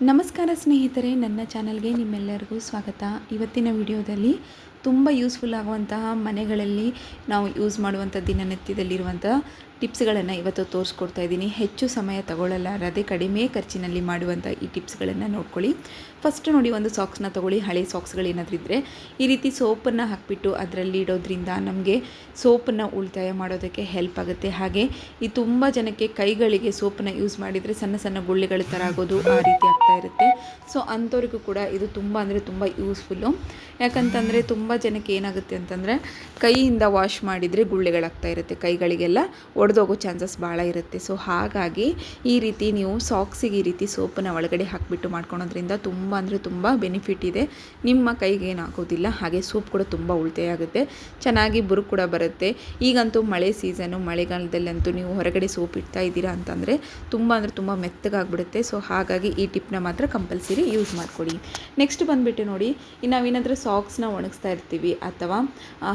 ನಮಸ್ಕಾರ ಸ್ನೇಹಿತರೆ, ನನ್ನ ಚಾನಲ್ಗೆ ನಿಮ್ಮೆಲ್ಲರಿಗೂ ಸ್ವಾಗತ. ಇವತ್ತಿನ ವಿಡಿಯೋದಲ್ಲಿ ತುಂಬ ಯೂಸ್ಫುಲ್ ಆಗುವಂತಹ ಮನೆಗಳಲ್ಲಿ ನಾವು ಯೂಸ್ ಮಾಡುವಂಥ ದಿನನಿತ್ಯದಲ್ಲಿರುವಂಥ ಟಿಪ್ಸ್ಗಳನ್ನು ಇವತ್ತು ತೋರಿಸ್ಕೊಡ್ತಾ ಇದ್ದೀನಿ. ಹೆಚ್ಚು ಸಮಯ ತಗೊಳ್ಳಲಾರದೆ ಕಡಿಮೆ ಖರ್ಚಿನಲ್ಲಿ ಮಾಡುವಂಥ ಈ ಟಿಪ್ಸ್ಗಳನ್ನು ನೋಡ್ಕೊಳ್ಳಿ. ಫಸ್ಟ್ ನೋಡಿ, ಒಂದು ಸಾಕ್ಸ್ನ ತೊಗೊಳ್ಳಿ. ಹಳೆ ಸಾಕ್ಸ್ಗಳೇನಾದರೂ ಇದ್ದರೆ ಈ ರೀತಿ ಸೋಪನ್ನು ಹಾಕಿಬಿಟ್ಟು ಅದರಲ್ಲಿ ಇಡೋದ್ರಿಂದ ನಮಗೆ ಸೋಪನ್ನು ಉಳಿತಾಯ ಮಾಡೋದಕ್ಕೆ ಹೆಲ್ಪ್ ಆಗುತ್ತೆ. ಹಾಗೆ ಈ ತುಂಬ ಜನಕ್ಕೆ ಕೈಗಳಿಗೆ ಸೋಪನ್ನು ಯೂಸ್ ಮಾಡಿದರೆ ಸಣ್ಣ ಸಣ್ಣ ಗುಳ್ಳೆಗಳ ಥರ ಆಗೋದು ಆ ರೀತಿ ಆಗ್ತಾ ಇರುತ್ತೆ. ಸೊ ಅಂಥವ್ರಿಗೂ ಕೂಡ ಇದು ತುಂಬ ಅಂದರೆ ತುಂಬ ಯೂಸ್ಫುಲ್ಲು. ಯಾಕಂತಂದರೆ ತುಂಬ ಜನಕ್ಕೆ ಏನಾಗುತ್ತೆ ಅಂತಂದರೆ ಕೈಯಿಂದ ವಾಶ್ ಮಾಡಿದರೆ ಗುಳ್ಳೆಗಳಾಗ್ತಾ ಇರುತ್ತೆ, ಕೈಗಳಿಗೆಲ್ಲ ಒಡೆದೋಗೋ ಚಾನ್ಸಸ್ ಭಾಳ ಇರುತ್ತೆ. ಸೊ ಹಾಗಾಗಿ ಈ ರೀತಿ ನೀವು ಸಾಕ್ಸಿಗೆ ಈ ರೀತಿ ಸೋಪನ್ನು ಒಳಗಡೆ ಹಾಕಿಬಿಟ್ಟು ಮಾಡ್ಕೊಳೋದ್ರಿಂದ ತುಂಬ ಅಂದರೆ ತುಂಬ ಬೆನಿಫಿಟ್ ಇದೆ. ನಿಮ್ಮ ಕೈಗೆ ಏನಾಗೋದಿಲ್ಲ, ಹಾಗೆ ಸೋಪ್ ಕೂಡ ತುಂಬ ಉಳಿತಾಯ ಆಗುತ್ತೆ, ಚೆನ್ನಾಗಿ ಬುರು ಕೂಡ ಬರುತ್ತೆ. ಈಗಂತೂ ಮಳೆ ಸೀಸನು, ಮಳೆಗಾಲದಲ್ಲಂತೂ ನೀವು ಹೊರಗಡೆ ಸೋಪ್ ಇಡ್ತಾ ಇದ್ದೀರಾ ಅಂತಂದರೆ ತುಂಬ ಅಂದರೆ ತುಂಬ ಮೆತ್ತಗಾಗ್ಬಿಡುತ್ತೆ. ಸೊ ಹಾಗಾಗಿ ಈ ಟಿಪ್ನ ಮಾತ್ರ ಕಂಪಲ್ಸರಿ ಯೂಸ್ ಮಾಡ್ಕೊಳ್ಳಿ. ನೆಕ್ಸ್ಟ್ ಬಂದುಬಿಟ್ಟು ನೋಡಿ, ನಾವೇನಾದರೂ ಸಾಕ್ಸ್ನ ಒಣಗಿಸ್ತಾ ಇರ್ತೀವಿ ಅಥವಾ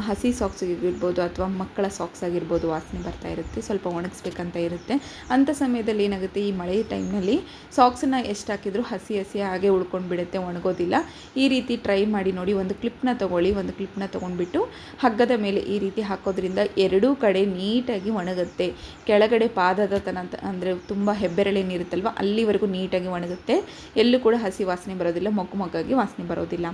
ಹಸಿ ಸಾಕ್ಸ್ ಆಗಿರ್ಬೋದು ಅಥವಾ ಮಕ್ಕಳ ಸಾಕ್ಸ್ ಆಗಿರ್ಬೋದು, ವಾಸನೆ ಬರ್ತಾ ಇರುತ್ತೆ, ಸ್ವಲ್ಪ ಒಣಗಿಸ್ಬೇಕಂತ ಇರುತ್ತೆ. ಅಂಥ ಸಮಯದಲ್ಲಿ ಏನಾಗುತ್ತೆ, ಈ ಮಳೆ ಟೈಮ್ನಲ್ಲಿ ಸಾಕ್ಸನ್ನ ಎಷ್ಟು ಹಾಕಿದರೂ ಹಸಿ ಹಸಿ ಹಾಗೆ ಉಳ್ಕೊಂಡು ಬಿಡುತ್ತೆ, ಒಣಗೋದಿಲ್ಲ. ಈ ರೀತಿ ಟ್ರೈ ಮಾಡಿ ನೋಡಿ. ಒಂದು ಕ್ಲಿಪ್ನ ತೊಗೊಳ್ಳಿ. ಒಂದು ಕ್ಲಿಪ್ನ ತೊಗೊಂಡ್ಬಿಟ್ಟು ಹಗ್ಗದ ಮೇಲೆ ಈ ರೀತಿ ಹಾಕೋದ್ರಿಂದ ಎರಡೂ ಕಡೆ ನೀಟಾಗಿ ಒಣಗುತ್ತೆ. ಕೆಳಗಡೆ ಪಾದದ ತನಕ ಅಂದರೆ ತುಂಬ ಹೆಬ್ಬೆರಳೇನಿರುತ್ತಲ್ವ ಅಲ್ಲಿವರೆಗೂ ನೀಟಾಗಿ ಒಣಗುತ್ತೆ. ಎಲ್ಲೂ ಕೂಡ ಹಸಿ ವಾಸನೆ ಬರೋದಿಲ್ಲ, ಮೊಗ್ಗಾಗಿ ವಾಸನೆ ಬರೋದಿಲ್ಲ.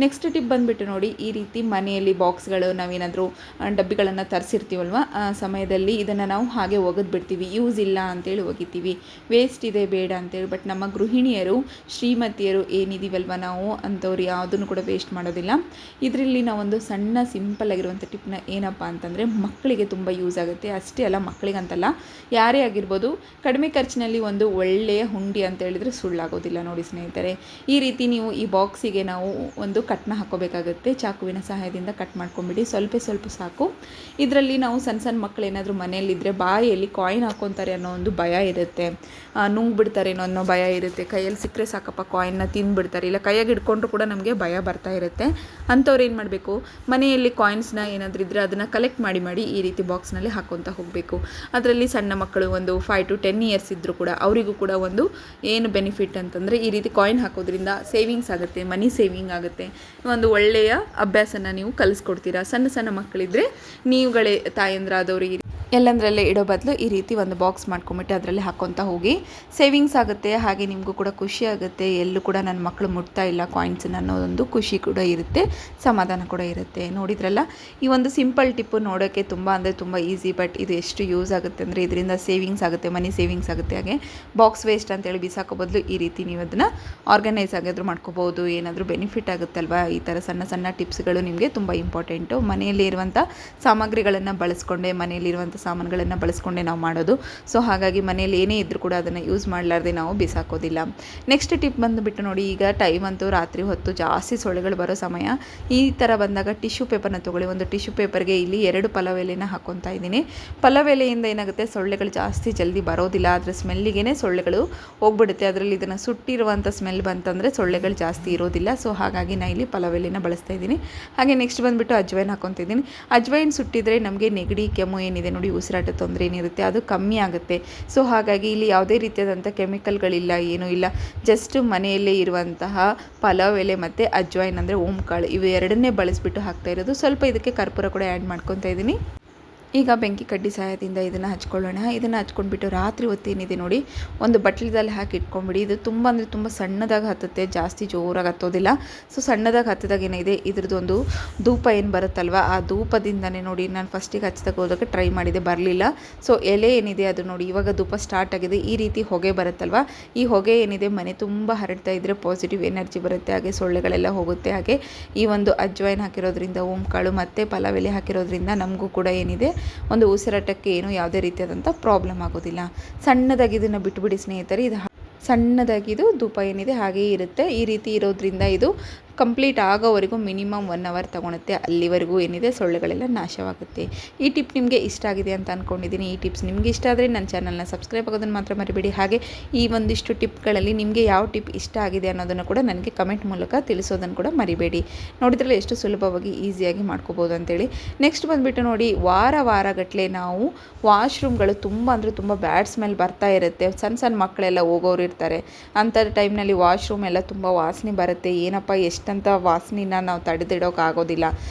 ನೆಕ್ಸ್ಟ್ ಟಿಪ್ ಬಂದುಬಿಟ್ಟು ನೋಡಿ, ಈ ರೀತಿ ಮನೆಯಲ್ಲಿ ಬಾಕ್ಸ್ಗಳು ನಾವೇನಾದರೂ ಡಬ್ಬಿಗಳನ್ನು ತರಿಸಿರ್ತೀವಲ್ವ, ಆ ಸಮಯದಲ್ಲಿ ಇದನ್ನು ನಾವು ಹಾಗೆ ಒಗೆದು ಬಿಡ್ತೀವಿ. ಯೂಸ್ ಇಲ್ಲ ಅಂತೇಳಿ ಒಗಿತೀವಿ, ವೇಸ್ಟ್ ಇದೆ ಬೇಡ ಅಂತೇಳಿ. ಬಟ್ ನಮ್ಮ ಗೃಹಿಣಿಯರು, ಶ್ರೀಮತಿಯರು ಏನಿದೀವಲ್ವ ನಾವು, ಅಂಥವ್ರು ಯಾವುದನ್ನು ಕೂಡ ವೇಸ್ಟ್ ಮಾಡೋದಿಲ್ಲ. ಇದರಲ್ಲಿ ನಾವೊಂದು ಸಣ್ಣ ಸಿಂಪಲ್ ಆಗಿರುವಂಥ ಟಿಪ್ನ ಏನಪ್ಪ ಅಂತಂದರೆ, ಮಕ್ಕಳಿಗೆ ತುಂಬ ಯೂಸ್ ಆಗುತ್ತೆ. ಅಷ್ಟೇ ಅಲ್ಲ, ಮಕ್ಕಳಿಗಂತಲ್ಲ ಯಾರೇ ಆಗಿರ್ಬೋದು, ಕಡಿಮೆ ಖರ್ಚಿನಲ್ಲಿ ಒಂದು ಒಳ್ಳೆಯ ಹುಂಡಿ ಅಂತ ಹೇಳಿದರೆ ಸುಳ್ಳಾಗೋದಿಲ್ಲ ನೋಡಿ ಸ್ನೇಹಿತರೆ. ಈ ರೀತಿ ನೀವು ಈ ಬಾಕ್ಸಿಗೆ ನಾವು ಒಂದು ಕಟ್ನ ಹಾಕೋಬೇಕಾಗುತ್ತೆ. ಚಾಕುವಿನ ಸಹಾಯದಿಂದ ಕಟ್ ಮಾಡ್ಕೊಂಬಿಡಿ, ಸ್ವಲ್ಪ ಸ್ವಲ್ಪ ಸಾಕು. ಇದರಲ್ಲಿ ನಾವು ಸಣ್ಣ ಸಣ್ಣ ಮಕ್ಕಳು ಏನಾದರೂ ಮನೆಯಲ್ಲಿದ್ದರೆ ಬಾಯಿಯಲ್ಲಿ ಕಾಯಿನ್ ಹಾಕ್ಕೊತಾರೆ ಅನ್ನೋ ಒಂದು ಭಯ ಇರುತ್ತೆ, ನುಂಗ್ಬಿಡ್ತಾರೇನೋ ಅನ್ನೋ ಭಯ ಇರುತ್ತೆ. ಕೈಯಲ್ಲಿ ಸಿಕ್ಕರೆ ಸಾಕಪ್ಪ ಕಾಯಿನ್ನ ತಿಂದುಬಿಡ್ತಾರೆ, ಇಲ್ಲ ಕೈಯಾಗಿ ಹಿಡ್ಕೊಂಡ್ರು ಕೂಡ ನಮಗೆ ಭಯ ಬರ್ತಾ ಇರುತ್ತೆ. ಅಂಥವ್ರು ಏನು ಮಾಡಬೇಕು, ಮನೆಯಲ್ಲಿ ಕಾಯಿನ್ಸ್ನ ಏನಾದರೂ ಇದ್ದರೆ ಅದನ್ನು ಕಲೆಕ್ಟ್ ಮಾಡಿ ಈ ರೀತಿ ಬಾಕ್ಸ್ನಲ್ಲಿ ಹಾಕ್ಕೊತ ಹೋಗಬೇಕು. ಅದರಲ್ಲಿ ಸಣ್ಣ ಮಕ್ಕಳು ಒಂದು 5 to 10 ಇಯರ್ಸ್ ಇದ್ದರೂ ಕೂಡ ಅವರಿಗೂ ಕೂಡ ಒಂದು ಏನು ಬೆನಿಫಿಟ್ ಅಂತಂದರೆ, ಈ ರೀತಿ ಕಾಯಿನ್ ಹಾಕೋದ್ರಿಂದ ಸೇವಿಂಗ್ಸ್ ಆಗುತ್ತೆ, ಮನಿ ಸೇವಿಂಗ್ ಆಗುತ್ತೆ. ಒಂದು ಒಳ್ಳೆಯ ಅಭ್ಯಾಸನ ನೀವು ಕಲಿಸ್ಕೊಡ್ತೀರಾ. ಸಣ್ಣ ಸಣ್ಣ ಮಕ್ಕಳಿದ್ದರೆ ನೀವುಗಳೇ ತಾಯಂದ್ರಾದವರು ಎಲ್ಲಂದ್ರಲ್ಲೇ ಇಡೋ ಬದಲು ಈ ರೀತಿ ಒಂದು ಬಾಕ್ಸ್ ಮಾಡ್ಕೊಂಬಿಟ್ಟು ಅದರಲ್ಲಿ ಹಾಕ್ಕೊತ ಹೋಗಿ, ಸೇವಿಂಗ್ಸ್ ಆಗುತ್ತೆ. ಹಾಗೆ ನಿಮಗೂ ಕೂಡ ಖುಷಿ ಆಗುತ್ತೆ, ಎಲ್ಲೂ ಕೂಡ ನನ್ನ ಮಕ್ಕಳು ಮುಟ್ತಾ ಇಲ್ಲ ಕಾಯಿನ್ಸನ್ನು ಅನ್ನೋದೊಂದು ಖುಷಿ ಕೂಡ ಇರುತ್ತೆ, ಸಮಾಧಾನ ಕೂಡ ಇರುತ್ತೆ. ನೋಡಿದ್ರಲ್ಲ, ಈ ಒಂದು ಸಿಂಪಲ್ ಟಿಪ್ಪು ನೋಡೋಕ್ಕೆ ತುಂಬ ಅಂದರೆ ತುಂಬ ಈಸಿ. ಬಟ್ ಇದು ಎಷ್ಟು ಯೂಸ್ ಆಗುತ್ತೆ ಅಂದರೆ, ಇದರಿಂದ ಸೇವಿಂಗ್ಸ್ ಆಗುತ್ತೆ, ಮನಿ ಸೇವಿಂಗ್ಸ್ ಆಗುತ್ತೆ. ಹಾಗೆ ಬಾಕ್ಸ್ ವೇಸ್ಟ್ ಅಂತೇಳಿ ಬಿಸಾಕೋ ಬದಲು ಈ ರೀತಿ ನೀವು ಅದನ್ನು ಆರ್ಗನೈಸ್ ಆಗಿದ್ರು ಮಾಡ್ಕೋಬೋದು. ಏನಾದರೂ ಬೆನಿಫಿಟ್ ಆಗುತ್ತಲ್ವ. ಈ ಥರ ಸಣ್ಣ ಸಣ್ಣ ಟಿಪ್ಸ್ಗಳು ನಿಮಗೆ ತುಂಬ ಇಂಪಾರ್ಟೆಂಟು. ಮನೆಯಲ್ಲಿ ಇರುವಂಥ ಸಾಮಗ್ರಿಗಳನ್ನು ಬಳಸ್ಕೊಂಡೆ, ಮನೆಯಲ್ಲಿರುವಂಥ ಸಾಮಾನುಗಳನ್ನು ಬಳಸ್ಕೊಂಡೆ ನಾವು ಮಾಡೋದು. ಸೊ ಹಾಗಾಗಿ ಮನೆಯಲ್ಲಿ ಏನೇ ಇದ್ದರೂ ಕೂಡ ಅದನ್ನು ಯೂಸ್ ಮಾಡಲಾರ್ದೆ ನಾವು ಬಿಸಾಕೋದಿಲ್ಲ. ನೆಕ್ಸ್ಟ್ ಟಿಪ್ ಬಂದುಬಿಟ್ಟು ನೋಡಿ, ಈಗ ಟೈಮ್ ಅಂತೂ ರಾತ್ರಿ ಹೊತ್ತು ಜಾಸ್ತಿ ಸೊಳ್ಳೆಗಳು ಬರೋ ಸಮಯ. ಈ ಥರ ಬಂದಾಗ ಟಿಶ್ಯೂ ಪೇಪರ್ನ ತೊಗೊಳ್ಳಿ. ಒಂದು ಟಿಶ್ಯೂ ಪೇಪರ್ಗೆ ಇಲ್ಲಿ 2 ಪಲಾವ್ ಎಲೆನ ಹಾಕ್ಕೊತಾ ಇದ್ದೀನಿ. ಪಲಾವ್ ಎಲೆಯಿಂದ ಏನಾಗುತ್ತೆ, ಸೊಳ್ಳೆಗಳು ಜಾಸ್ತಿ ಜಲ್ದಿ ಬರೋದಿಲ್ಲ, ಅದರ ಸ್ಮೆಲ್ಲಿಗೆ ಸೊಳ್ಳೆಗಳು ಹೋಗ್ಬಿಡುತ್ತೆ. ಅದರಲ್ಲಿ ಇದನ್ನು ಸುಟ್ಟಿರುವಂಥ ಸ್ಮೆಲ್ ಬಂತಂದರೆ ಸೊಳ್ಳೆಗಳು ಜಾಸ್ತಿ ಇರೋದಿಲ್ಲ. ಸೊ ಹಾಗಾಗಿ ನಾನು ಇಲ್ಲಿ ಪಲಾವ್ ಎಲೆನ ಬಳಸ್ತಾ ಇದ್ದೀನಿ. ಹಾಗೆ ನೆಕ್ಸ್ಟ್ ಬಂದುಬಿಟ್ಟು ಅಜ್ವೈನ್ ಹಾಕ್ಕೊತಿದ್ದೀನಿ. ಅಜ್ವೈನ್ ಸುಟ್ಟಿದ್ರೆ ನಮಗೆ ನೆಗಡಿ ಕೆಮ್ಮು ಏನಿದೆ ನೋಡಿ, ಉಸಿರಾಟ ತೊಂದರೆ ಏನಿರುತ್ತೆ ಅದು ಕಮ್ಮಿ ಆಗುತ್ತೆ. ಸೊ ಹಾಗಾಗಿ ಇಲ್ಲಿ ಯಾವುದೇ ರೀತಿಯಾದಂಥ ಕೆಮಿಕಲ್ಗಳಿಲ್ಲ, ಏನೂ ಇಲ್ಲ. ಜಸ್ಟ್ ಮನೆಯಲ್ಲೇ ಇರುವಂತಹ ಪಲಾವ್ ಎಲೆ ಮತ್ತು ಅಜ್ವೈನ್ ಅಂದರೆ ಓಂಕಾಳು, ಇವು ಎರಡನ್ನೇ ಬಳಸಿಬಿಟ್ಟು ಹಾಕ್ತಾ ಇರೋದು. ಸ್ವಲ್ಪ ಇದಕ್ಕೆ ಕರ್ಪೂರ ಕೂಡ ಆ್ಯಡ್ ಮಾಡ್ಕೊತಾ ಇದ್ದೀನಿ. ಈಗ ಬೆಂಕಿ ಕಡ್ಡಿ ಸಹಾಯದಿಂದ ಇದನ್ನು ಹಚ್ಕೊಳ್ಳೋಣ. ಇದನ್ನು ಹಚ್ಕೊಂಡ್ಬಿಟ್ಟು ರಾತ್ರಿ ಹೊತ್ತೇನಿದೆ ನೋಡಿ, ಒಂದು ಬಟ್ಲದಲ್ಲಿ ಹಾಕಿ ಇಟ್ಕೊಂಡ್ಬಿಡಿ. ಇದು ತುಂಬ ಅಂದರೆ ತುಂಬ ಸಣ್ಣದಾಗಿ ಹತ್ತುತ್ತೆ, ಜಾಸ್ತಿ ಜೋರಾಗಿ ಹತ್ತೋದಿಲ್ಲ. ಸೊ ಸಣ್ಣದಾಗಿ ಹತ್ತಿದಾಗ ಏನಿದೆ, ಇದ್ರದ್ದು ಒಂದು ಧೂಪ ಏನು ಬರುತ್ತಲ್ವ, ಆ ಧೂಪದಿಂದನೇ ನೋಡಿ, ನಾನು ಫಸ್ಟಿಗೆ ಹಚ್ಚಿದಾಗ ಹೋದಕ್ಕೆ ಟ್ರೈ ಮಾಡಿದೆ, ಬರಲಿಲ್ಲ. ಸೊ ಎಲೆ ಏನಿದೆ ಅದು ನೋಡಿ, ಇವಾಗ ಧೂಪ ಸ್ಟಾರ್ಟ್ ಆಗಿದೆ. ಈ ರೀತಿ ಹೊಗೆ ಬರುತ್ತಲ್ವ, ಈ ಹೊಗೆ ಏನಿದೆ ಮನೆ ತುಂಬ ಹರಡ್ತಾ ಇದ್ದರೆ ಪಾಸಿಟಿವ್ ಎನರ್ಜಿ ಬರುತ್ತೆ, ಹಾಗೆ ಸೊಳ್ಳೆಗಳೆಲ್ಲ ಹೋಗುತ್ತೆ. ಹಾಗೆ ಈ ಒಂದು ಅಜ್ವೈನ್ ಹಾಕಿರೋದ್ರಿಂದ, ಓಂಕಾಳು ಮತ್ತು ಪಲಾವ್ ಎಲೆ ಹಾಕಿರೋದ್ರಿಂದ ನಮಗೂ ಕೂಡ ಏನಿದೆ, ಒಂದು ಉಸಿರಾಟಕ್ಕೆ ಏನು ಯಾವುದೇ ರೀತಿಯಾದಂಥ ಪ್ರಾಬ್ಲಮ್ ಆಗೋದಿಲ್ಲ. ಸಣ್ಣದಾಗಿ ಇದನ್ನು ಬಿಟ್ಟುಬಿಡಿ ಸ್ನೇಹಿತರೆ. ಇದು ಸಣ್ಣದಾಗಿದು ಧೂಪ ಏನಿದೆ ಹಾಗೇ ಇರುತ್ತೆ. ಈ ರೀತಿ ಇರೋದ್ರಿಂದ ಇದು ಕಂಪ್ಲೀಟ್ ಆಗೋವರೆಗೂ ಮಿನಿಮಮ್ 1 ಅವರ್ ತೊಗೊಳುತ್ತೆ. ಅಲ್ಲಿವರೆಗೂ ಏನಿದೆ ಸೊಳ್ಳೆಗಳೆಲ್ಲ ನಾಶವಾಗುತ್ತೆ. ಈ ಟಿಪ್ ನಿಮಗೆ ಇಷ್ಟ ಆಗಿದೆ ಅಂತ ಅಂದ್ಕೊಂಡಿದ್ದೀನಿ. ಈ ಟಿಪ್ಸ್ ನಿಮಗೆ ಇಷ್ಟ ಆದರೆ ನನ್ನ ಚಾನಲ್ನ ಸಬ್ಸ್ಕ್ರೈಬ್ ಆಗೋದನ್ನು ಮಾತ್ರ ಮರಿಬೇಡಿ. ಹಾಗೆ ಈ ಒಂದಿಷ್ಟು ಟಿಪ್ಗಳಲ್ಲಿ ನಿಮಗೆ ಯಾವ ಟಿಪ್ ಇಷ್ಟ ಆಗಿದೆ ಅನ್ನೋದನ್ನು ಕೂಡ ನನಗೆ ಕಮೆಂಟ್ ಮೂಲಕ ತಿಳಿಸೋದನ್ನು ಕೂಡ ಮರಿಬೇಡಿ. ನೋಡಿದ್ರಲ್ಲ ಎಷ್ಟು ಸುಲಭವಾಗಿ ಈಸಿಯಾಗಿ ಮಾಡ್ಕೋಬೋದು ಅಂತೇಳಿ. ನೆಕ್ಸ್ಟ್ ಬಂದುಬಿಟ್ಟು ನೋಡಿ, ವಾರಗಟ್ಟಲೆ ನಾವು ವಾಶ್ರೂಮ್ಗಳು ತುಂಬ ಅಂದರೆ ತುಂಬ ಬ್ಯಾಡ್ ಸ್ಮೆಲ್ ಬರ್ತಾ ಇರುತ್ತೆ. ಸಣ್ಣ ಮಕ್ಕಳೆಲ್ಲ ಹೋಗೋರು ಇರ್ತಾರೆ. ಅಂಥ ಟೈಮ್ನಲ್ಲಿ ವಾಶ್ರೂಮ್ ಎಲ್ಲ ತುಂಬ ವಾಸನೆ ಬರುತ್ತೆ. ಏನಪ್ಪ ಎಷ್ಟಂತ ವಾಸನೆನ ನಾವು ತಡೆದಿಡೋಕ್ಕಾಗೋದಿಲ್ಲ.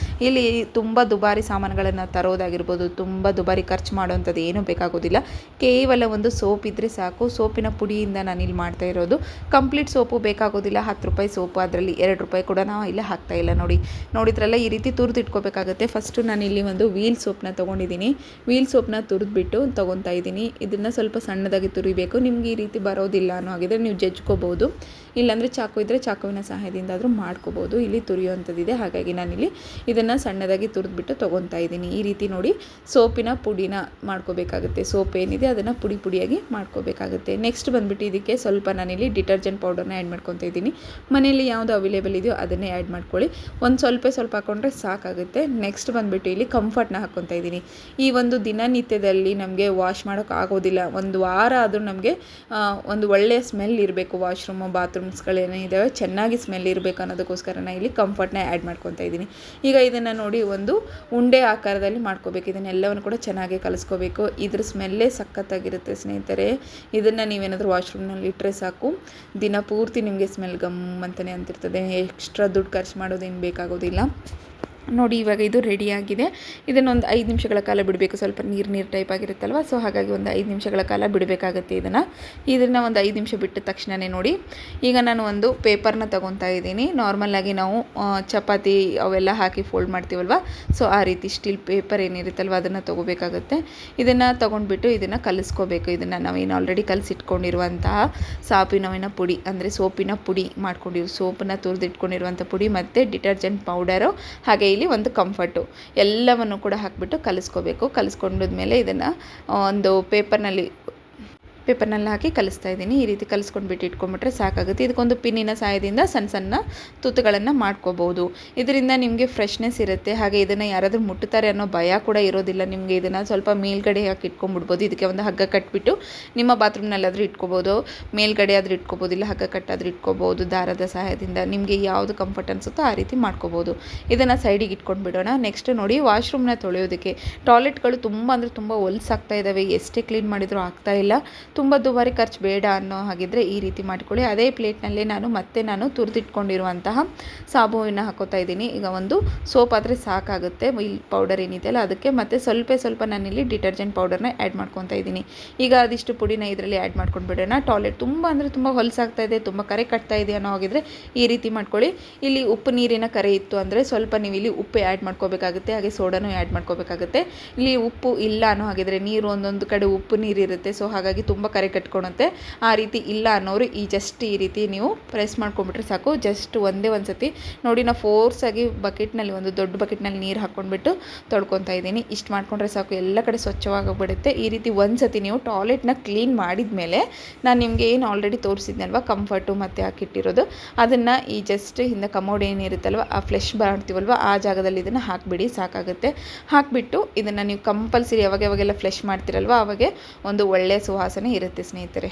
ಇಲ್ಲಿ ತುಂಬ ದುಬಾರಿ ಸಾಮಾನುಗಳನ್ನು ತರೋದಾಗಿರ್ಬೋದು, ತುಂಬ ದುಬಾರಿ ಖರ್ಚು ಮಾಡೋವಂಥದ್ದು ಏನೂ ಬೇಕಾಗೋದಿಲ್ಲ. ಕೇವಲ ಒಂದು ಸೋಪ್ ಇದ್ದರೆ ಸಾಕು. ಸೋಪಿನ ಪುಡಿಯಿಂದ ನಾನಿಲ್ಲಿ ಮಾಡ್ತಾ ಇರೋದು. Complete soap ಬೇಕಾಗೋದಿಲ್ಲ. 10 ರೂಪಾಯಿ ಸೋಪು, ಅದರಲ್ಲಿ 2 ರೂಪಾಯಿ ಕೂಡ ನಾವು ಇಲ್ಲಿ ಹಾಕ್ತಾಯಿಲ್ಲ. ನೋಡಿದ್ರಲ್ಲ, ಈ ರೀತಿ ತುರಿದಿಟ್ಕೋಬೇಕಾಗುತ್ತೆ. ಫಸ್ಟು ನಾನಿಲ್ಲಿ ಒಂದು ವೀಲ್ ಸೋಪ್ನ ತೊಗೊಂಡಿದ್ದೀನಿ. ವೀಲ್ ಸೋಪ್ನ ತುರಿದ್ಬಿಟ್ಟು ತೊಗೊತಾ ಇದ್ದೀನಿ. ಇದನ್ನು ಸ್ವಲ್ಪ ಸಣ್ಣದಾಗಿ ತುರಿಬೇಕು. ನಿಮ್ಗೆ ಈ ರೀತಿ ಬರೋದಿಲ್ಲ ಅನ್ನೋ ಹಾಗಿದ್ರೆ ನೀವು ಜಜ್ಕೋಬೋದು. ಇಲ್ಲಾಂದರೆ ಚಾಕು ಇದ್ದರೆ ಚಾಕುವಿನ ಸಹಾಯದಿಂದ ಆದರೂ ಮಾಡ್ಕೋಬೋದು. ಇಲ್ಲಿ ತುರಿಯುವಂಥದ್ದಿದೆ, ಹಾಗಾಗಿ ನಾನಿಲ್ಲಿ ಇದನ್ನು ಸಣ್ಣದಾಗಿ ತುರಿದ್ಬಿಟ್ಟು ತೊಗೊತಾ ಇದ್ದೀನಿ. ಈ ರೀತಿ ನೋಡಿ ಸೋಪಿನ ಪುಡಿನ ಮಾಡ್ಕೋಬೇಕಾಗುತ್ತೆ. ಸೋಪ್ ಏನಿದೆ ಅದನ್ನು ಪುಡಿಯಾಗಿ ಮಾಡ್ಕೋಬೇಕಾಗುತ್ತೆ. ನೆಕ್ಸ್ಟ್ ಬಂದುಬಿಟ್ಟು ಇದಕ್ಕೆ ಸ್ವಲ್ಪ ನಾನಿಲ್ಲಿ ಡಿಟರ್ಜೆಂಟ್ ಪೌಡರ್ನ ಆ್ಯಡ್ ಮಾಡ್ಕೊತಾ ಇದ್ದೀನಿ. ಮನೆಯಲ್ಲಿ ಯಾವುದು ಅವೈಲೇಬಲ್ ಇದೆಯೋ ಅದನ್ನೇ ಆ್ಯಡ್ ಮಾಡ್ಕೊಳ್ಳಿ. ಒಂದು ಸ್ವಲ್ಪ ಹಾಕ್ಕೊಂಡ್ರೆ ಸಾಕಾಗುತ್ತೆ. ನೆಕ್ಸ್ಟ್ ಬಂದುಬಿಟ್ಟು ಇಲ್ಲಿ ಕಂಫರ್ಟ್ನ ಹಾಕ್ಕೊತಾ ಇದ್ದೀನಿ. ಈ ಒಂದು ದಿನನಿತ್ಯದಲ್ಲಿ ನಮಗೆ ವಾಶ್ ಮಾಡೋಕ್ಕೆ ಆಗೋದಿಲ್ಲ. ಒಂದು ವಾರ ಆದರೂ ನಮಗೆ ಒಂದು ಒಳ್ಳೆಯ ಸ್ಮೆಲ್ ಇರಬೇಕು. ವಾಶ್ರೂಮು ಬಾತ್ರೂಮ್ಸ್ಗಳೇನಿದ್ದಾವೆ ಚೆನ್ನಾಗಿ ಸ್ಮೆಲ್ ಇರಬೇಕು ಅನ್ನೋದಕ್ಕೋಸ್ಕರ ನಾನು ಇಲ್ಲಿ ಕಂಫರ್ಟ್ನ ಆ್ಯಡ್ ಮಾಡ್ಕೊತಾ ಇದ್ದೀನಿ. ಈಗ ಇದನ್ನು ನೋಡಿ ಒಂದು ಉಂಡೆ ಆಕಾರದಲ್ಲಿ ಮಾಡ್ಕೋಬೇಕು. ಇದನ್ನೆಲ್ಲವನ್ನು ಕೂಡ ಚೆನ್ನಾಗಿ ಕಲಿಸ್ಕೋಬೇಕು. ಇದ್ರ ಸ್ಮೆಲ್ಲೇ ಸಖತ್ತಾಗಿರುತ್ತೆ ಸ್ನೇಹಿತರೆ. ಇದನ್ನು ನೀವೇನಾದರೂ ವಾಶ್ರೂಮ್ನಲ್ಲಿ ಇಟ್ಟರೆ ಸಾಕು, ದಿನ ಪೂರ್ತಿ ನಿಮಗೆ ಸ್ಮೆಲ್ ಗಮ್ ಅಂತಲೇ ಅಂತಿರ್ತದೆ. ಎಕ್ಸ್ಟ್ರಾ ದುಡ್ಡು ಖರ್ಚು ಮಾಡೋದೇನು ಬೇಕಾಗೋದಿಲ್ಲ. ನೋಡಿ, ಇವಾಗ ಇದು ರೆಡಿಯಾಗಿದೆ. ಇದನ್ನೊಂದು 5 ನಿಮಿಷಗಳ ಕಾಲ ಬಿಡಬೇಕು. ಸ್ವಲ್ಪ ನೀರು ಟೈಪ್ ಆಗಿರುತ್ತಲ್ವ, ಸೊ ಹಾಗಾಗಿ ಒಂದು 5 ನಿಮಿಷಗಳ ಕಾಲ ಬಿಡಬೇಕಾಗುತ್ತೆ. ಇದನ್ನು ಒಂದು 5 ನಿಮಿಷ ಬಿಟ್ಟ ತಕ್ಷಣವೇ ನೋಡಿ, ಈಗ ನಾನು ಒಂದು ಪೇಪರ್ನ ತೊಗೊತಾ ಇದ್ದೀನಿ. ನಾರ್ಮಲಾಗಿ ನಾವು ಚಪಾತಿ ಅವೆಲ್ಲ ಹಾಕಿ ಫೋಲ್ಡ್ ಮಾಡ್ತೀವಲ್ವ, ಸೊ ಆ ರೀತಿ ಸ್ಟೀಲ್ ಪೇಪರ್ ಏನಿರುತ್ತಲ್ವ ಅದನ್ನು ತೊಗೋಬೇಕಾಗುತ್ತೆ. ಇದನ್ನು ತೊಗೊಂಡ್ಬಿಟ್ಟು ಇದನ್ನು ಕಲಿಸ್ಕೋಬೇಕು. ಇದನ್ನು ನಾವೇನು ಆಲ್ರೆಡಿ ಕಲಿಸಿಟ್ಕೊಂಡಿರುವಂತಹ ಸೋಪಿನ ಪುಡಿ, ಅಂದರೆ ಸೋಪಿನ ಪುಡಿ ಮಾಡ್ಕೊಂಡಿರೋ ಸೋಪನ್ನು ತುರಿದಿಟ್ಕೊಂಡಿರುವಂಥ ಪುಡಿ ಮತ್ತು ಡಿಟರ್ಜೆಂಟ್ ಪೌಡರು, ಹಾಗೆ ಇಲ್ಲಿ ಒಂದು ಕಂಫರ್ಟು ಎಲ್ಲವನ್ನು ಕೂಡ ಹಾಕಿಬಿಟ್ಟು ಕಲಿಸ್ಕೋಬೇಕು. ಕಲಿಸ್ಕೊಂಡ್ಮೇಲೆ ಇದನ್ನು ಒಂದು ಪೇಪರ್ನಲ್ಲಿ ಹಾಕಿ ಕಲಿಸ್ತಾ ಇದ್ದೀನಿ. ಈ ರೀತಿ ಕಲಿಸ್ಕೊಂಡ್ಬಿಟ್ಟು ಇಟ್ಕೊಂಡ್ಬಿಟ್ರೆ ಸಾಕಾಗುತ್ತೆ. ಇದಕ್ಕೊಂದು ಪಿನ್ನಿನ ಸಹಾಯದಿಂದ ಸಣ್ಣ ತುತ್ತುಗಳನ್ನು ಮಾಡ್ಕೋಬೋದು. ಇದರಿಂದ ನಿಮಗೆ ಫ್ರೆಶ್ನೆಸ್ ಇರುತ್ತೆ. ಹಾಗೆ ಇದನ್ನು ಯಾರಾದರೂ ಮುಟ್ಟುತ್ತಾರೆ ಅನ್ನೋ ಭಯ ಕೂಡ ಇರೋದಿಲ್ಲ ನಿಮಗೆ. ಇದನ್ನು ಸ್ವಲ್ಪ ಮೇಲ್ಗಡೆ ಹಾಕಿ ಇಟ್ಕೊಂಡ್ಬಿಡ್ಬೋದು. ಇದಕ್ಕೆ ಒಂದು ಹಗ್ಗ ಕಟ್ಬಿಟ್ಟು ನಿಮ್ಮ ಬಾತ್ರೂಮ್ನಲ್ಲಾದರೂ ಇಟ್ಕೋಬೋದು, ಮೇಲ್ಗಡೆ ಆದರೂ ಇಟ್ಕೋಬೋದು, ಇಲ್ಲ ಹಗ್ಗ ಕಟ್ಟಾದರೂ ಇಟ್ಕೋಬೋದು. ದಾರದ ಸಹಾಯದಿಂದ ನಿಮಗೆ ಯಾವುದು ಕಂಫರ್ಟ್ ಅನಿಸುತ್ತೋ ಆ ರೀತಿ ಮಾಡ್ಕೋಬೋದು. ಇದನ್ನು ಸೈಡಿಗೆ ಇಟ್ಕೊಂಡು ಬಿಡೋಣ. ನೆಕ್ಸ್ಟ್ ನೋಡಿ, ವಾಶ್ರೂಮ್ನ ತೊಳೆಯೋದಕ್ಕೆ ಟಾಯ್ಲೆಟ್ಗಳು ತುಂಬ ಅಂದರೆ ತುಂಬ ಹೊಲ್ಸಾಗ್ತಾ ಇದ್ದಾವೆ. ಎಷ್ಟೇ ಕ್ಲೀನ್ ಮಾಡಿದರೂ ಆಗ್ತಾ ಇಲ್ಲ. ತುಂಬ ದುಬಾರಿ ಖರ್ಚು ಬೇಡ ಅನ್ನೋ ಹಾಗಿದ್ರೆ ಈ ರೀತಿ ಮಾಡಿಕೊಳ್ಳಿ. ಅದೇ ಪ್ಲೇಟ್ನಲ್ಲೇ ನಾನು ತುರಿದಿಟ್ಕೊಂಡಿರುವಂತಹ ಸಾಬೂನ ಹಾಕೋತಾ ಇದ್ದೀನಿ. ಈಗ ಒಂದು ಸೋಪ್ ಆದರೆ ಸಾಕಾಗುತ್ತೆ. ವೀಲ್ ಪೌಡರ್ ಏನಿದೆಯಲ್ಲ ಅದಕ್ಕೆ, ಮತ್ತು ಸ್ವಲ್ಪ ನಾನಿಲ್ಲಿ ಡಿಟರ್ಜೆಂಟ್ ಪೌಡರ್ನ ಆ್ಯಡ್ ಮಾಡ್ಕೊತಾ ಇದ್ದೀನಿ. ಈಗ ಅದಿಷ್ಟು ಪುಡಿನ ಇದರಲ್ಲಿ ಆ್ಯಡ್ ಮಾಡ್ಕೊಂಡು ಬಿಡೋಣ. ಟಾಯ್ಲೆಟ್ ತುಂಬ ಅಂದರೆ ತುಂಬ ಹೊಲಸಾಗ್ತಾ ಇದೆ, ತುಂಬ ಕರೆ ಕಟ್ತಾ ಇದೆ ಅನ್ನೋ ಹಾಗಿದ್ರೆ ಈ ರೀತಿ ಮಾಡ್ಕೊಳ್ಳಿ. ಇಲ್ಲಿ ಉಪ್ಪು ನೀರಿನ ಕರೆ ಇತ್ತು ಅಂದರೆ ಸ್ವಲ್ಪ ನೀವು ಇಲ್ಲಿ ಉಪ್ಪು ಆ್ಯಡ್ ಮಾಡ್ಕೋಬೇಕಾಗುತ್ತೆ. ಹಾಗೆ ಸೋಡಾನು ಆ್ಯಡ್ ಮಾಡ್ಕೋಬೇಕಾಗುತ್ತೆ. ಇಲ್ಲಿ ಉಪ್ಪು ಇಲ್ಲ ಅನ್ನೋ ಹಾಗಿದ್ರೆ ನೀರು ಒಂದೊಂದು ಕಡೆ ಉಪ್ಪು ನೀರಿರುತ್ತೆ, ಸೊ ಹಾಗಾಗಿ ತುಂಬ ಕರೆ ಕಟ್ಕೊಳುತ್ತೆ. ಆ ರೀತಿ ಇಲ್ಲ ಅನ್ನೋರು ಈ ರೀತಿ ನೀವು ಪ್ರೆಸ್ ಮಾಡ್ಕೊಂಡ್ಬಿಟ್ರೆ ಸಾಕು. ಜಸ್ಟ್ ಒಂದೇ ಒಂದು ಸತಿ ನೋಡಿ, ನಾವು ಫೋರ್ಸಾಗಿ ಬಕೆಟ್ನಲ್ಲಿ, ಒಂದು ದೊಡ್ಡ ಬಕೆಟ್ನಲ್ಲಿ ನೀರು ಹಾಕ್ಕೊಂಡ್ಬಿಟ್ಟು ತೊಳ್ಕೊತಾ ಇದ್ದೀನಿ. ಇಷ್ಟು ಮಾಡ್ಕೊಂಡ್ರೆ ಸಾಕು, ಎಲ್ಲ ಕಡೆ ಸ್ವಚ್ಛವಾಗೋಗ್ಬಿಡುತ್ತೆ. ಈ ರೀತಿ ಒಂದು ಸತಿ ನೀವು ಟಾಯ್ಲೆಟ್ನ ಕ್ಲೀನ್ ಮಾಡಿದ ಮೇಲೆ ನಾನು ನಿಮಗೆ ಏನು ಆಲ್ರೆಡಿ ತೋರಿಸಿದ್ನಲ್ವ ಕಂಫರ್ಟು ಮತ್ತು ಹಾಕಿಟ್ಟಿರೋದು, ಅದನ್ನು ಈ ಜಸ್ಟ್ ಹಿಂದೆ ಕಮೋಡ್ ಏನಿರುತ್ತಲ್ವ ಆ ಫ್ಲೆಶ್ ಮಾಡ್ತೀವಲ್ವ ಆ ಜಾಗದಲ್ಲಿ ಇದನ್ನು ಹಾಕಿಬಿಡಿ, ಸಾಕಾಗುತ್ತೆ. ಹಾಕಿಬಿಟ್ಟು ಇದನ್ನು ನೀವು ಕಂಪಲ್ಸರಿ ಯಾವಾಗೆಲ್ಲ ಫ್ಲೆಶ್ ಮಾಡ್ತಿರಲ್ವ ಆವಾಗೆ ಒಂದು ಒಳ್ಳೆಯ ಸುವಾಸನೆ ಇರುತ್ತೆ ಸ್ನೇಹಿತರೆ.